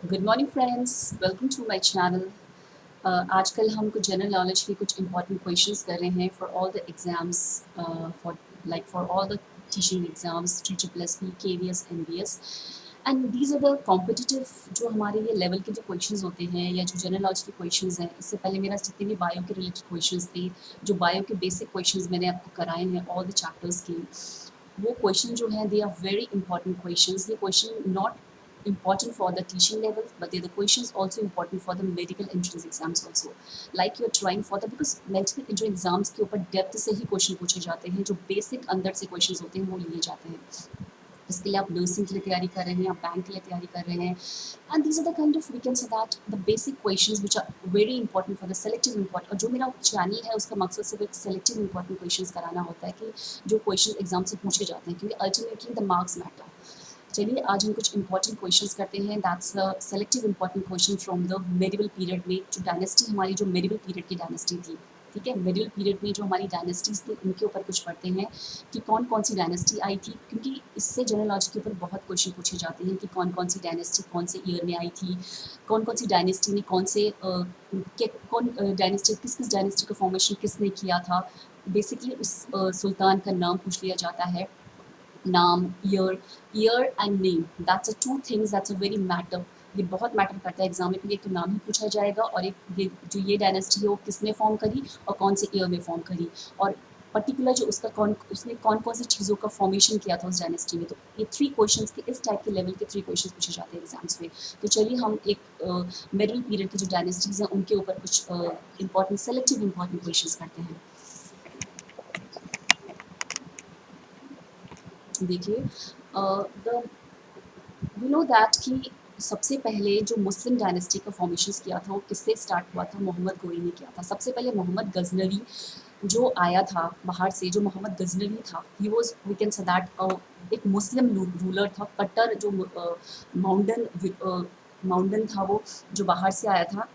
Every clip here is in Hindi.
Good morning friends, welcome to my channel. आजकल हम कुछ जनरल नॉलेज के कुछ इंपॉर्टेंट क्वेश्चंस कर रहे हैं for all the exams, for all the teaching exams, TSSB, KVS, NVS, and these are the competitive जो हमारे ये लेवल के जो क्वेश्चंस होते हैं या जो जनरल नॉलेज के क्वेश्चंस हैं। इससे पहले मेरा जितने भी बायो के रिलेटेड क्वेश्चंस थे, जो बायो के बेसिक क्वेश्चंस मैंने आपको कराए हैं ऑल द चैप्टर्स के, वो क्वेश्चन जो हैं they are very important questions. ये question not important for the teaching level, but the question is also important for the medical entrance exams also, like you are trying for the, because medical entrance exams के ऊपर डेप्थ से ही क्वेश्चन पूछे जाते हैं, जो बेसिक अंदर से क्वेश्चंस होते हैं वो लिए जाते हैं। इसके लिए आप नर्सिंग के लिए तैयारी कर रहे हैं, आप बैंक के लिए तैयारी कर रहे हैं, and these are the kind of we can say that the basic questions which are very important for the selective important. और जो मेरा चैनल है उसका मकसद सिर्फ एक सेलेक्टिव इंपॉर्टेंट क्वेश्चंस कराना होता है कि जो क्वेश्चन एग्जाम से पूछे जाते हैं, क्योंकि अल्टीमेटली द मार्क्स मैटर। चलिए आज हम कुछ इंपॉर्टेंट क्वेश्चंस करते हैं। That's selective important question from the medieval period में, जो डायनेस्टी हमारी जो मेडिवल पीरियड की डायनेस्टी थी, ठीक है। मेडिवल पीरियड में जो हमारी डायनेस्टीज थी उनके ऊपर कुछ पढ़ते हैं कि कौन कौन सी डायनेस्टी आई थी, क्योंकि इससे जनरल नॉलेज के ऊपर बहुत क्वेश्चन पूछे जाते हैं कि कौन कौन सी डायनेस्टी कौन से ईयर में आई थी, कौन कौन सी डायनेस्टी ने कौन से कौन डायनेस्टी किस डायनेस्टी का फॉर्मेशन किसने किया था। बेसिकली उस सुल्तान का नाम पूछ लिया जाता है, नाम, year and name, that's a two things that's a very matter. ये बहुत मैटर करता है एग्जाम में, क्योंकि एक तो नाम ही पूछा जाएगा और एक ये डायनेस्टी है वो किसने फॉर्म करी और कौन से ईयर में फॉर्म करी, और पर्टिकुलर जो उसने कौन कौन सी चीज़ों का फॉर्मेशन किया था उस डायनेस्टी में। तो ये थ्री क्वेश्चंस के इस टाइप के लेवल के थ्री क्वेश्चंस पूछे जाते हैं एग्जाम्स में। तो चलिए हम एक मिडिल पीरियड की जो डायनेस्टीज हैं उनके ऊपर कुछ इंपॉर्टेंट सेलेक्टिव इंपॉर्टेंट क्वेश्चंस करते हैं। देखिए, द वी नो दैट कि सबसे पहले जो मुस्लिम डायनेस्टी का फॉर्मेशन किया था वो किससे स्टार्ट हुआ था, मोहम्मद गोरी ने किया था। सबसे पहले मोहम्मद गजनवी जो आया था बाहर से, जो मोहम्मद गजनवी था, he was we can say that एक मुस्लिम रूलर था, कट्टर जो माउंटेन था वो, जो बाहर से आया था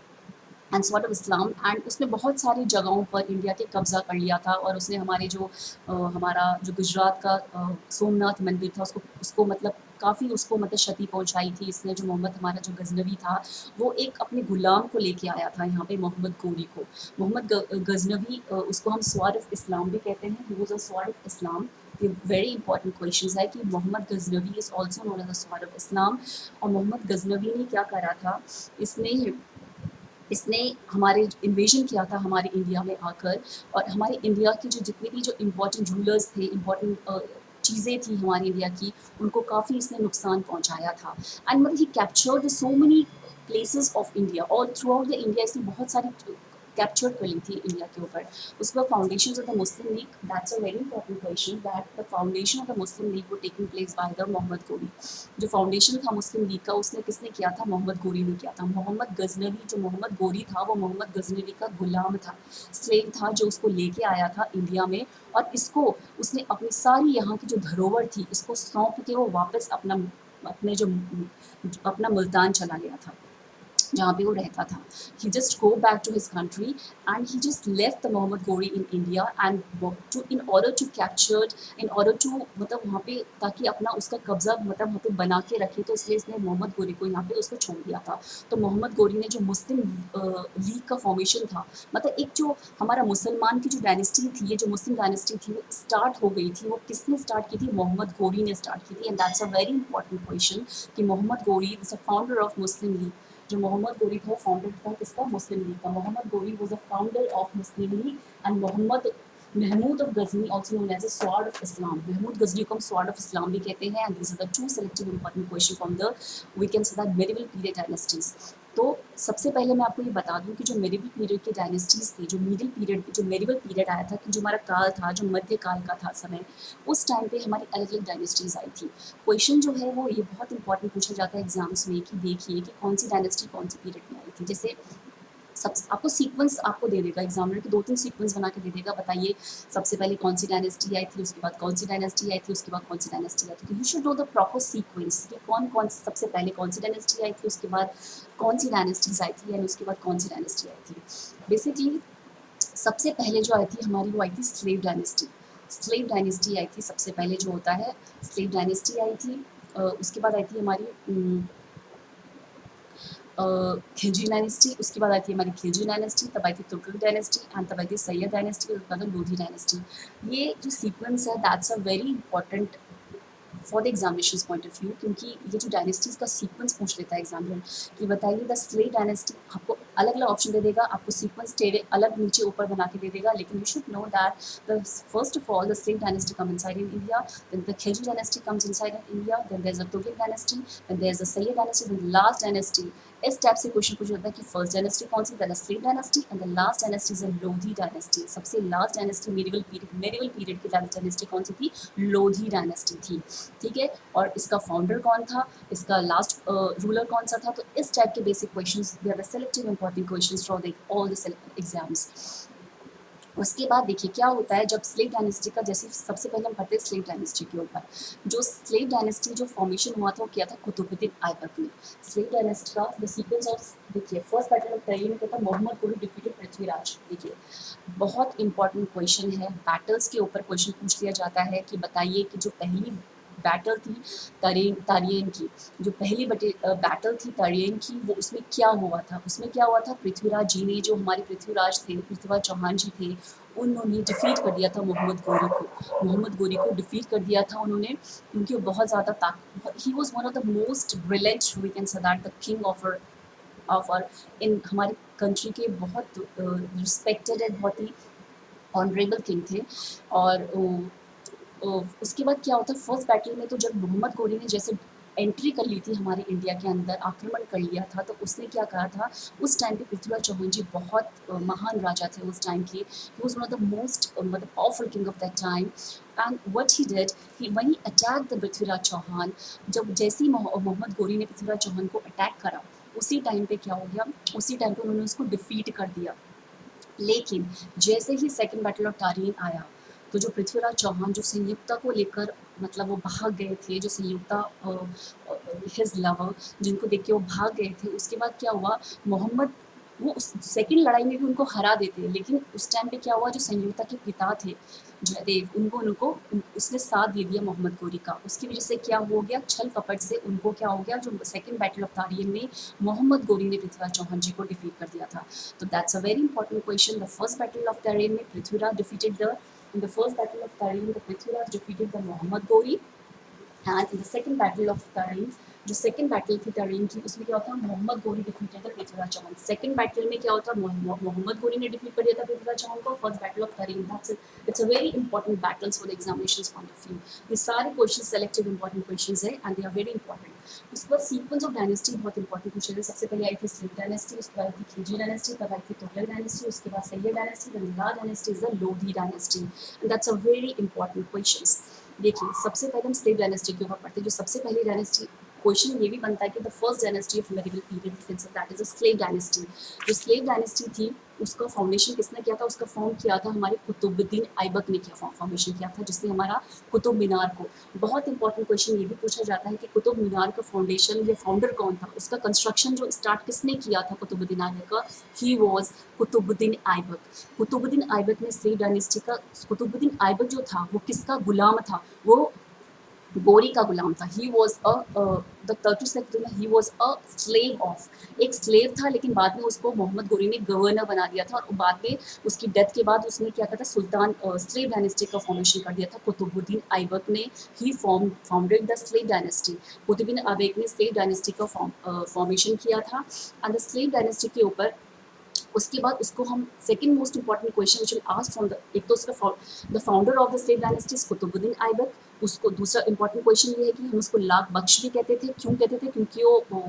and sort of Islam, and उसने बहुत सारी जगहों पर इंडिया के कब्जा कर लिया था। और उसने हमारे जो हमारा जो गुजरात का सोमनाथ मंदिर था उसको उसको मतलब काफ़ी उसको मतलब क्षति पहुंचाई थी इसने। जो मोहम्मद हमारा जो गजनवी था वो एक अपने गुलाम को लेके आया था यहाँ पे, मोहम्मद गोरी को। मोहम्मद गजनवी, उसको हम स्वार ऑफ इस्लाम भी कहते हैं, he was a sword of इस्लाम। ये वेरी इंपॉर्टेंट क्वेश्चन है कि Mohammad Ghaznavi is also known as a sword of Islam. और मोहम्मद गजनवी ने क्या करा था, इसने इसने हमारे इन्वेजन किया था हमारे इंडिया में आकर, और हमारे इंडिया की जो जितने भी जो इम्पोर्टेंट रूलर्स थे, इम्पोर्टेंट चीज़ें थी हमारे इंडिया की, उनको काफ़ी इसने नुकसान पहुंचाया था। एंड मतलब he captured so many places of India, all throughout the India इंडिया। इसने बहुत सारी कैप्चर कर ली थी इंडिया के ऊपर। उसके बाद foundation of the Muslim League, that's a very important question, that the foundation of the Muslim League वो taking place by the Mohammad Ghori. जो फाउंडेशन था मुस्लिम लीग का उसने किसने किया था, मोहम्मद गोरी ने किया था। मोहम्मद गजनवी, जो मोहम्मद गोरी था वो मोहम्मद गजनवी का गुलाम था, स्लेव था, जो उसको लेके आया था इंडिया में। और इसको उसने अपनी सारी यहाँ की जो धरोहर थी इसको सौंप के वो वापस अपने जो अपना मुल्तान चला गया था जहाँ पे वो रहता था। He just go back to his country and he just left the Mohammad Ghori in India and to in order to captured, in order to मतलब वहाँ पे ताकि अपना उसका कब्जा मतलब वहाँ पे बना के रखे, तो इसलिए इसने मोहम्मद गोरी को यहाँ पे उसको छोड़ दिया था। तो मोहम्मद गोरी ने जो मुस्लिम लीग का फॉर्मेशन था, मतलब एक जो हमारा मुसलमान की जो डायनेस्टी थी, ये जो मुस्लिम डायनेस्टी थी वो स्टार्ट हो गई थी, वो किसने स्टार्ट की थी, मोहम्मद गोरी ने स्टार्ट की थी। And that's a very important question कि Mohammad Ghori is a founder of Muslim league. जो मोहम्मद गोरी था फाउंडर था किसका, मुस्लिम लीग का। Mohammad Ghori was a founder of Muslim League and Mohammad Mahmud of Ghazni also known as a sword of Islam. Mahmud Ghazni को हम स्वॉर्ड ऑफ इस्लाम भी कहते हैं। And this are the two selective important question from the we can say that medieval period dynasties. तो सबसे पहले मैं आपको ये बता दूं कि जो मेडिवल पीरियड की डायनेस्टीज थी, जो मिडिल पीरियड जो मेडिवल पीरियड आया था, कि जो हमारा काल था, जो मध्य काल का था समय, उस टाइम पे हमारी अलग अलग डायनेस्टीज आई थी। क्वेश्चन जो है वो ये बहुत इंपॉर्टेंट पूछा जाता है एग्जाम्स में कि देखिए कि कौन सी डायनेस्टी कौन सी पीरियड में आई थी। जैसे सब आपको सीक्वेंस आपको दे देगा एग्जामिनर के, 2-3 सीक्वेंस बना के दे देगा, बताइए सबसे पहले कौन सी डायनेस्टी आई थी, उसके बाद कौन सी डायनेस्टी आई थी, उसके बाद कौन सी डायनेस्टी आई थी। तो you should know the proper sequence कि कौन कौन सबसे पहले कौन सी डायनेस्टी आई थी, उसके बाद कौन सी डायनेस्टीज आई थी, एंड उसके बाद कौन सी डायनेस्टी आई थी। बेसिकली सबसे पहले जो आई थी हमारी वो आई थी स्लेव डायनेस्टी। स्लेव डायनेस्टी आई थी सबसे पहले, जो होता है स्लेव डायनेस्टी आई थी। उसके बाद आई थी हमारी खिलजी डायनेस्टी, उसके बाद आई थी हमारी खिलजी डायनेस्टी, तब आई थी तुर्क डायनेस्टी एंड तब आई थी सैयद डायनेस्टी, उसके बाद लोधी डायनेस्टी। ये जो सीक्वेंस है that's a very important for the examination point of view, क्योंकि ये जो डायनेस्टीज का सीक्वेंस पूछ लेता है एग्जामिनर कि बताइए द स्लेव डायनेस्टी, आपको अलग अलग ऑप्शन दे देगा, आपको सीक्वेंस टेढ़े अलग नीचे ऊपर बना के दे देगा, लेकिन you should know that the first of all the slave dynasty come inside in India, then the Khilji dynasty comes inside in India, then there is a Tughlaq dynasty, then there is a Sayyid dynasty, then last dynasty. इस टाइप से क्वेश्चन पूछा जाता है कि फर्स्ट डायनेस्टी कौन सी, then slave dynasty and the last dynasty is a Lodi dynasty. सबसे लास्ट डायनेस्टी मेडिवल पीरियड की डायनेस्टी कौन सी थी, लोधी डायनेस्टी थी, ठीक है। और इसका फाउंडर कौन था, इसका लास्ट रूलर कौन सा था। तो इस टाइप के basic questions, they are the selective important questions for the all the exams. उसके बाद देखिए क्या होता है जब स्लेव डायनेस्टी का, जैसे सबसे पहले हम पढ़ते हैं स्लेव डायनेस्टी के ऊपर। जो स्लेव डायनेस्टी जो फॉर्मेशन हुआ था वो किया था कुतुबुद्दीन ऐबक ने। स्लेव डायनेस्टी का द सीक्वेंस ऑफ, देखिए फर्स्ट बैटल ऑफ तरीन में क्या था, मोहम्मद गोरी डिफीटेड पृथ्वीराज। देखिए बहुत इंपॉर्टेंट क्वेश्चन है, बैटल्स के ऊपर क्वेश्चन पूछ लिया जाता है कि बताइए कि जो पहली बैटल थी तारियन की, जो पहली बैटल थी तारियन की, वो उसमें क्या हुआ था। उसमें क्या हुआ था, पृथ्वीराज जी ने, जो हमारे पृथ्वीराज थे, पृथ्वीराज चौहान जी थे, उन्होंने डिफीट कर दिया था मोहम्मद गोरी को। मोहम्मद गोरी को डिफीट कर दिया था उन्होंने, क्योंकि वो बहुत ज़्यादा he was one of the most brilliant, we can say that the king of our in हमारी कंट्री के बहुत रिस्पेक्टेड एंड बहुत ही ऑनरेबल किंग थे। और उसके बाद क्या होता है, फर्स्ट बैटल में तो जब मोहम्मद गोरी ने जैसे एंट्री कर ली थी हमारे इंडिया के अंदर, आक्रमण कर लिया था, तो उसने क्या कहा था, उस टाइम पे पृथ्वीराज चौहान जी बहुत महान राजा थे उस टाइम के। He was one of the most मतलब powerful king of that time. And what he did, he when he attack the Prithviraj Chauhan, जब जैसे ही मोहम्मद गोरी ने पृथ्वीराज चौहान को अटैक करा, उसी टाइम पे क्या हो गया, उसी टाइम पे उन्होंने उसको डिफीट कर दिया। लेकिन जैसे ही सेकंड बैटल ऑफ तारीन आया, तो जो पृथ्वीराज चौहान जो संयुक्ता को लेकर मतलब वो भाग गए थे, जो संयुक्ता हिज लवर, जिनको देख के वो भाग गए थे, उसके बाद क्या हुआ, मोहम्मद वो उस सेकंड लड़ाई में भी उनको हरा देते, लेकिन उस टाइम पे क्या हुआ, जो संयुक्ता के पिता थे जयदेव, उसने साथ दे दिया मोहम्मद गोरी का। उसकी वजह से क्या हो गया, छल कपट से उनको क्या हो गया, जो सेकंड बैटल ऑफ तारियन में मोहम्मद गोरी ने पृथ्वीराज चौहान जी को डिफीट कर दिया था। So that's a very important question. The first battle of Tarin में Prithviraj defeated the, in the first battle of Tarin the Prithviraj defeated the Muhammad Gori, and in the second battle of Tarin, जो सेकंड बैटल थी तारीन की, उसमें क्या होता है, Mohammad Ghori defeated the Prithviraj Chauhan. Second battle में क्या होता है, मोहम्मद गोरी ने डिफीट कर दिया था पृथ्वीराज चौहान को। First battle of Tarain, that's it's a very important battles for the examinations point of view. ये सारे क्वेश्चन सेलेक्टिव इंपॉर्टेंट क्वेश्चंस है and they are very important. उसके बाद सीक्वेंस ऑफ डायनेस्टी बहुत इंपॉर्टेंट पूछे गए। सबसे पहले आई थी स्लेव डायनेस्टी, उसके बाद आई थी खिलजी डायनेस्टी, तब आई थी तुगलक डायनेस्टी, उसके बाद Sayyid dynasty, then last dynasty is the Lodi dynasty, and that's a very important questions. देखिए सबसे पहले हम स्लेव डायनेस्टी के ऊपर पढ़ते हैं। जो सबसे पहली डायनेस्टी, क्वेश्चन ये भी बनता है कि the first dynasty of medieval period, that is a slave dynasty. जो स्लेव डायनेस्टी थी उसका फाउंडेशन किसने किया था, उसका फॉर्म किया था हमारे कुतुबुद्दीन ऐबक ने किया, फॉर्मेशन किया था, जिसने हमारा कुतुब मीनार को, बहुत इंपॉर्टेंट क्वेश्चन ये भी पूछा जाता है कि कुतुब मीनार का फाउंडेशन या फाउंडर कौन था, उसका कंस्ट्रक्शन जो स्टार्ट किसने किया था कुतुबुद्दीन ऐबक का, ही वॉज कुतुबुद्दीन ऐबक। कुतुबुद्दीन ऐबक ने स्लेव डायनेस्टी का, कुतुबुद्दीन ऐबक जो था वो किसका गुलाम था, वो गोरी का गुलाम था। He was the Turkish he was a slave of, एक स्लेव था, लेकिन बाद में उसको मोहम्मद गोरी ने गवर्नर बना दिया था, और बाद में उसकी डेथ के बाद उसने क्या कहा था, सुल्तान स्लेव डायनेस्टी का फॉर्मेशन कर दिया था कुतुबुद्दीन ऐबक ने। He founded the slave dynasty. Qutubuddin Aibak ने स्लेव डायनेस्टी का फॉर्मेशन किया था। एंड द स्लेव डायनेस्टी के ऊपर उसके बाद उसको हम second most important question which will ask from the, एक तो उसका the founder of the slave dynasty Qutubuddin Aibak. उसको दूसरा इंपॉर्टेंट क्वेश्चन ये है कि हम उसको लाख बख्श भी कहते थे, क्यों कहते थे, क्योंकि वो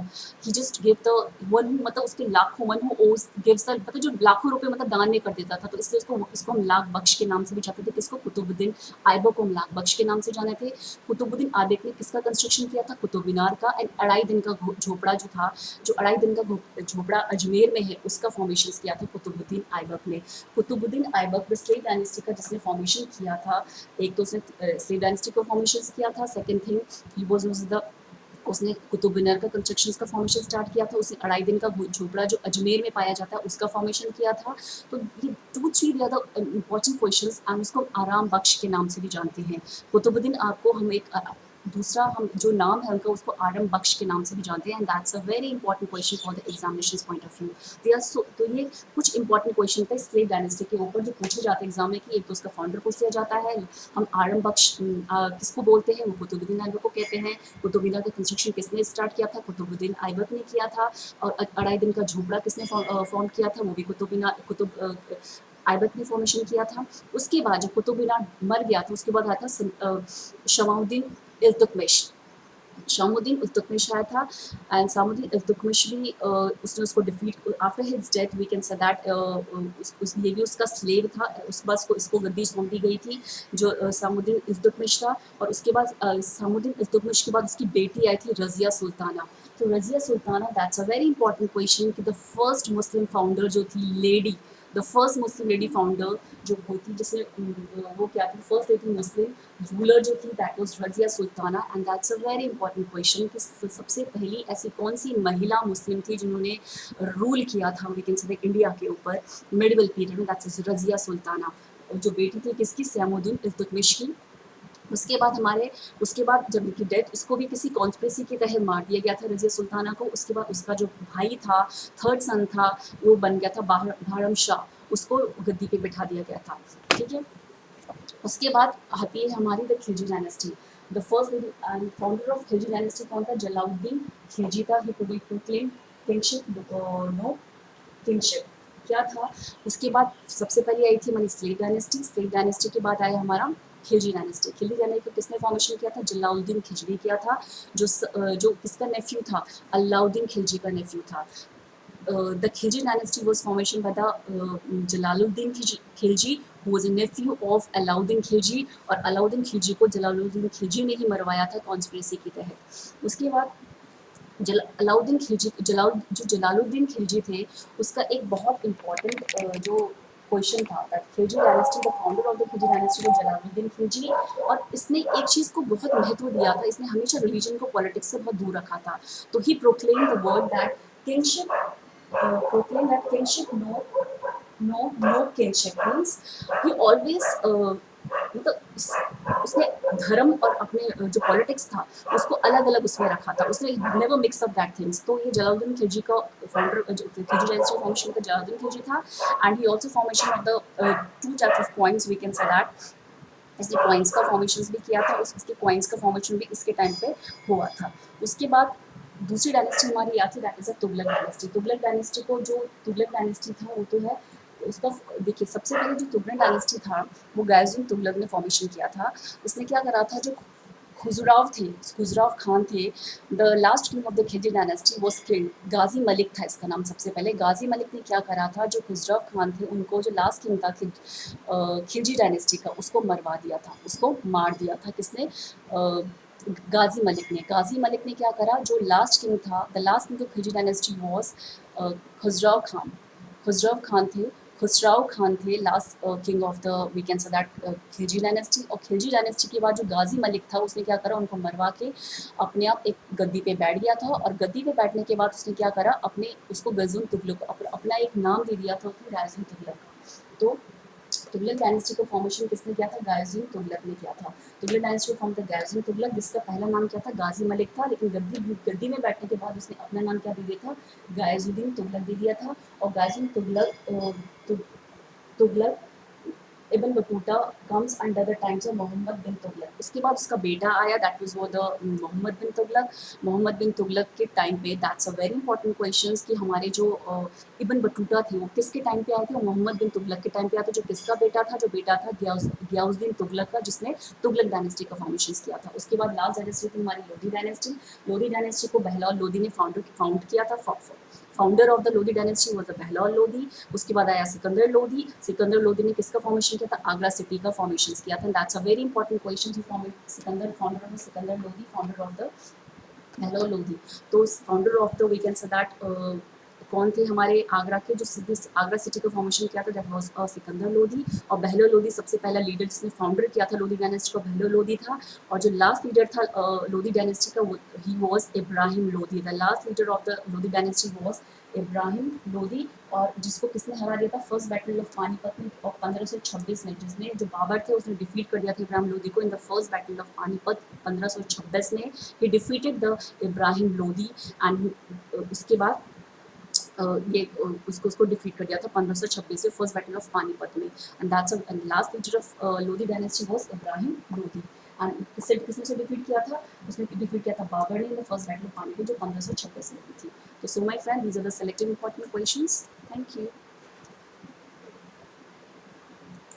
he just give the one who, मतलब उसके लाखों one who owes gives the, मतलब जो लाखों रुपए मतलब दान में कर देता था, तो इसलिए इसको हम लाख बख्श के नाम से भी जानते थे। किसको, कुतुबुद्दीन ऐबक को हम लाख बख्श के नाम से जाने थे। कुतुबुद्दीन ऐबक ने किसका कंस्ट्रक्शन किया था, कुतुब मीनार का। एंड अढ़ाई दिन का झोपड़ा जो था, जो अढ़ाई दिन का झोपड़ा अजमेर में है, उसका फॉर्मेशन किया था कुतुबुद्दीन ऐबक ने। कुतुबुद्दीन ऐबक स्लेव डायनेस्टी का जिसने फॉर्मेशन किया था, एक तो उसने स्लेव डायनेस्टी को फॉर्मेशन किया था, second thing he was the, उसने कुतुब मीनार का कंस्ट्रक्शन का फॉर्मेशन स्टार्ट किया था, उसने अढ़ाई दिन का झोपड़ा जो अजमेर में पाया जाता है उसका फॉर्मेशन किया था। तो ये 2-3 ज़्यादा इंपॉर्टेंट क्वेश्चंस, हम उसको आराम बख्श के नाम से भी जानते हैं। कुतुबुद्दीन आपको हम एक दूसरा हम जो नाम है उनका उसको आरम बख्श के नाम से भी जानते हैं and that's a very important question for the examination point of view. तो ये कुछ इंपॉर्टेंट क्वेश्चन थे स्लेव डायनेस्टी के ऊपर जो पूछे जाते हैं एग्जाम में कि एक तो उसका फाउंडर पूछ लिया जाता है, हम आरम बख्श किसको बोलते हैं, वो कुतुबुद्दीन ऐबक को कहते हैं, कुतुब मीनार का कंस्ट्रक्शन किसने स्टार्ट किया था, कुतुबुद्दीन ऐबक ने किया था, और अढ़ाई दिन का झोपड़ा किसने फॉर्म किया था, वो भी कुतुब ऐबक ने फॉर्मेशन किया था। उसके बाद जब कुतुब मीनार मर गया था उसके बाद आया था शमाउद्दीन इल्तुतमिश। शामुद्दीन इल्तुतमिश आया था एंड शामुद्दीन इल्तुतमिश भी उसने उसको defeat after his death we can say that ये भी उसका स्लेव था। उस बाद इसको गद्दी सौंप दी गई थी जो शामुद्दीन इल्तुतमिश था। और उसके बाद शामुद्दीन इल्तुतमिश के बाद उसकी बेटी आई थी रज़िया सुल्ताना। तो Razia Sultana that's a very important question कि द फर्स्ट मुस्लिम फाउंडर जो थी lady, the first Muslim lady founder जो होती जिसने वो क्या थी फर्स्ट लेडी मुस्लिम रूलर जो थी that was Razia Sultana and that's a very important question कि सबसे पहली ऐसी कौन सी महिला मुस्लिम थी जिन्होंने रूल किया था वी कैन से इंडिया के ऊपर मिडिवल पीरियड में, दैट्स रज़िया सुल्ताना। जो बेटी थी किसकी, सैमुद्दीन इल्तुतमिश की। उसके बाद जब उनकी डेथ उसको भी किसी कॉन्स्पिरेसी के तहत मार दिया गया था रज़िया सुल्ताना को। उसके बाद उसका जो भाई था थर्ड सन था वो बन गया था बहरम शाह, उसको गद्दी पे बिठा दिया गया था। ठीक है, उसके बाद आती है हमारी the Khilji dynasty. The first founder of Khilji dynasty कौन था, जलाउद्दीन खिलजी था। ही प्रोक्लेम किंगशिप नो किंगशिप क्या था। उसके बाद सबसे पहले आई थी हमारी स्लेव डायनेस्टी। स्लेव डायनेस्टी के बाद आया हमारा खिलजी डायनेस्टी। खिलजी डायनेस्टी को किसने फॉर्मेशन किया था, जलाउद्दीन खिलजी किया था, जो किसका नेफ्यू था, अलाउद्दीन खिलजी का नेफ्यू था। The Khilji dynasty was formation by the Jalaluddin Khilji, who was a nephew of Alauddin Khilji, और अलाउद्दीन खिलजी को जलालुद्दीन खिलजी ने ही मरवाया था कॉन्स्पिरेसी के तहत। उसके बाद अलाउद्दीन खिलजी जो जलालुद्दीन खिलजी थे उसका एक बहुत इंपॉर्टेंट जो क्वेश्चन था that Khilji dynasty the founder of the Khilji dynasty was Jalaluddin Khilji. और इसने एक चीज़ को बहुत महत्व दिया था, इसने हमेशा रिलीजन को पॉलिटिक्स से बहुत दूर रखा था। तो he proclaim the word that kingship proclaim that kinship no kinship means he always मतलब उसने धर्म और अपने जो पॉलिटिक्स था उसको अलग अलग उसमें रखा था, उसने never mix up that things. तो ये जलालुद्दीन खिलजी का फाउंडर खिलजी डायनेस्टी फॉर्मेशन का जलालुद्दीन खिलजी था and he also formation of the two types of coins we can say that इसने कॉइन्स का फॉर्मेशन भी किया था, उसके कॉइन्स का फॉर्मेशन भी इसके टाइम पे हुआ था। उसके बाद दूसरी डायनेस्टी हमारी याद थी that is a Tughlaq dynasty. Tughlaq dynasty को जो तुगलक डायनेस्टी था वो तो है उसका देखिए सबसे पहले जो तुगलक डायनेस्टी था वो गायजुद्दीन तुगलक ने फॉर्मेशन किया था। उसने क्या करा था, जो खुजराव खान थे, the last king of the Khilji dynasty was killed. Ghazi Malik था इसका नाम सबसे पहले। गाजी मलिक ने क्या करा था, जो खुजराव खान थे उनको जो लास्ट किंग था खिलजी डायनेस्टी का उसको मरवा दिया था, उसको मार दिया था। किसने, गाजी मलिक ने। गाजी मलिक ने क्या करा, जो लास्ट किंग था the last king of Khilji dynasty was Khusrau Khan. Khusrau Khan थे last king of the we can say that Khilji dynasty. और खिलजी डायनेस्टी के बाद जो गाजी मलिक था उसने क्या करा, उनको मरवा के अपने आप एक गद्दी पे बैठ गया था। और गद्दी पे बैठने के बाद उसने क्या करा, अपने उसको गजुन तुगलक अपना एक नाम दे दिया था उसको गाजुन तुगलक। तो तुगलक डायनेस्टी को फॉर्मेशन किसने किया था, गाजुन तुगलक ने किया था। तुगलक डायनेस्टी फॉर्म था गाजुन तुगलक, जिसका पहला नाम क्या था, गाजी मलिक था। लेकिन गद्दी में बैठने के बाद उसने अपना नाम क्या दे दिया था, गाजुद्दीन तुगलक दे दिया था। और गाजुन Tughlaq Ibn Battuta comes under the times of Mohammad bin Tughlaq. उसके बाद उसका बेटा आया दैट वाज वो द मोहम्मद बिन तुगलक। मोहम्मद बिन तुगलक के टाइम पे that's a very important questions कि हमारे जो इब्न बतूता थे वो किसके टाइम पे आए थे, मोहम्मद बिन तुगलक के टाइम पे आए थे। जो किसका बेटा था, जो बेटा था गयासुद्दीन तुगलक का, जिसने तुगलक डायनेस्टी का फॉर्मेशन किया था। उसके बाद लास्ट डायनेस्टी थी हमारी लोधी डायनेस्टी। लोधी डायनेस्टी को बहलौल लोधी ने फाउंड किया था। Founder of the Lodi dynasty was the Bahlul Lodi. उसके बाद आया सिकंदर लोधी। सिकंदर लोधी ने किसका फॉर्मेशन किया था, आगरा सिटी का फॉर्मेशन किया था। That's a very important question. Sikandar founder of Sikandar Lodi, founder of the Bahlul Lodi. तो founder of the we can say that कौन थे हमारे आगरा के जो आगरा सिटी का फॉर्मेशन किया था, दैट वाज सिकंदर लोधी। और बहलोल लोधी सबसे पहला लीडर जिसने फाउंडर किया था लोधी डायनेस्टी का, बहलोल लोधी था। और जो लास्ट लीडर था लोधी डायनेस्टी का, he was Ibrahim Lodhi. The last leader of the Lodi dynasty was Ibrahim Lodhi. और जिसको किसने हरा दिया था फर्स्ट बैटल ऑफ पानीपत में, और 1526 में, जिसने जो बाबर थे उसने डिफीट कर दिया था इब्राहिम लोधी को इन the first battle of Panipat 1526 में। ही defeated the Ibrahim Lodhi and उसके बाद ये उसको डिफीट कर दिया था 1526 में फर्स्ट बैटल ऑफ पानीपत में। And that's and last leader of Lodhi dynasty was Ibrahim Lodhi. And किसने उसे डिफीट किया था, उसने डिफीट किया था बाबर ने in the first battle of Panipat जो 1526 में हुई थी। तो so my friend, these are the selected important questions. Thank you.